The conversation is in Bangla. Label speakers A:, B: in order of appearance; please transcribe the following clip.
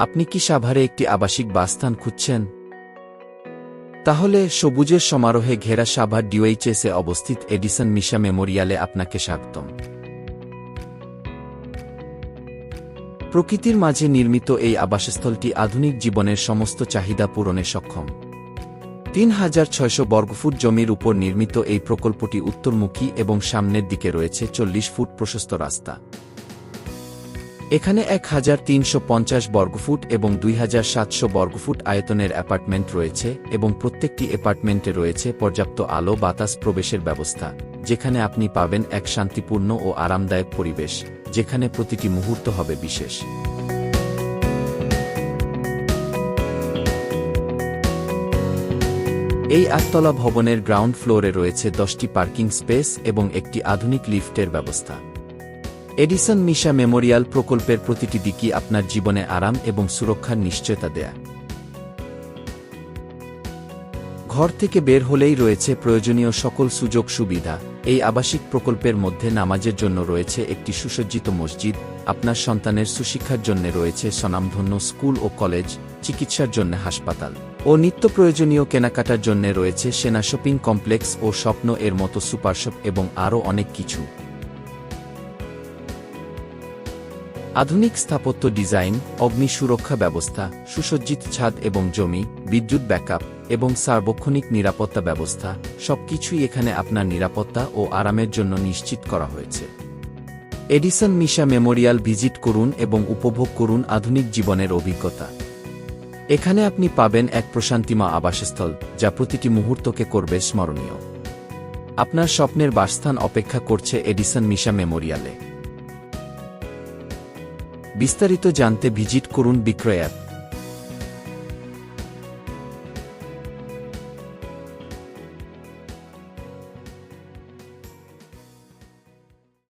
A: আপনি কি সাভারে একটি আবাসিক বাসস্থান খুঁজছেন? তাহলে সবুজের সমারোহে ঘেরা সাভার ডিওএইচএসে অবস্থিত এডিসন মিশা মেমোরিয়ালে আপনাকে স্বাগতম। প্রকৃতির মাঝে নির্মিত এই আবাসস্থলটি আধুনিক জীবনের সমস্ত চাহিদা পূরণে সক্ষম। ৩,৬০০ বর্গফুট জমির উপর নির্মিত এই প্রকল্পটি উত্তরমুখী এবং সামনের দিকে রয়েছে ৪০ ফুট প্রশস্ত রাস্তা। এখানে ১,৩৫০ বর্গফুট এবং ২,৭০০ বর্গফুট আয়তনের অ্যাপার্টমেন্ট রয়েছে এবং প্রত্যেকটি অ্যাপার্টমেন্টে রয়েছে পর্যাপ্ত আলো বাতাস প্রবেশের ব্যবস্থা, যেখানে আপনি পাবেন এক শান্তিপূর্ণ ও আরামদায়ক পরিবেশ, যেখানে প্রতিটি মুহূর্ত হবে বিশেষ। এই ৮তলা ভবনের গ্রাউন্ড ফ্লোরে রয়েছে ১০টি পার্কিং স্পেস এবং একটি আধুনিক লিফটের ব্যবস্থা। এডিসন মিশা মেমোরিয়াল প্রকল্পের প্রতিটি দিকই আপনার জীবনে আরাম এবং সুরক্ষার নিশ্চয়তা দেয়। ঘর থেকে বের হলেই রয়েছে প্রয়োজনীয় সকল সুযোগ সুবিধা। এই আবাসিক প্রকল্পের মধ্যে নামাজের জন্য রয়েছে একটি সুসজ্জিত মসজিদ, আপনার সন্তানের সুশিক্ষার জন্য রয়েছে স্বনামধন্য স্কুল ও কলেজ, চিকিৎসার জন্য হাসপাতাল ও নিত্য প্রয়োজনীয় কেনাকাটার জন্য রয়েছে সেনা শপিং কমপ্লেক্স ও স্বপ্ন এর মতো সুপারশপ এবং আরও অনেক কিছু। আধুনিক স্থাপত্য ডিজাইন, অগ্নি সুরক্ষা ব্যবস্থা, সুসজ্জিত ছাদ এবং জমি, বিদ্যুৎ ব্যাকআপ এবং সার্বক্ষণিক নিরাপত্তা ব্যবস্থা সবকিছুই এখানে আপনার নিরাপত্তা ও আরামের জন্য নিশ্চিত করা হয়েছে। এডিসন মিশা মেমোরিয়াল ভিজিট করুন এবং উপভোগ করুন আধুনিক জীবনের অভিজ্ঞতা। এখানে আপনি পাবেন এক প্রশান্তিময় আবাসস্থল, যা প্রতিটি মুহূর্তকে করবে স্মরণীয়। আপনার স্বপ্নের বাসস্থান অপেক্ষা করছে এডিসন মিশা মেমোরিয়ালে। বিস্তারিত জানতে ভিজিট করুন বিক্রয় অ্যাপ।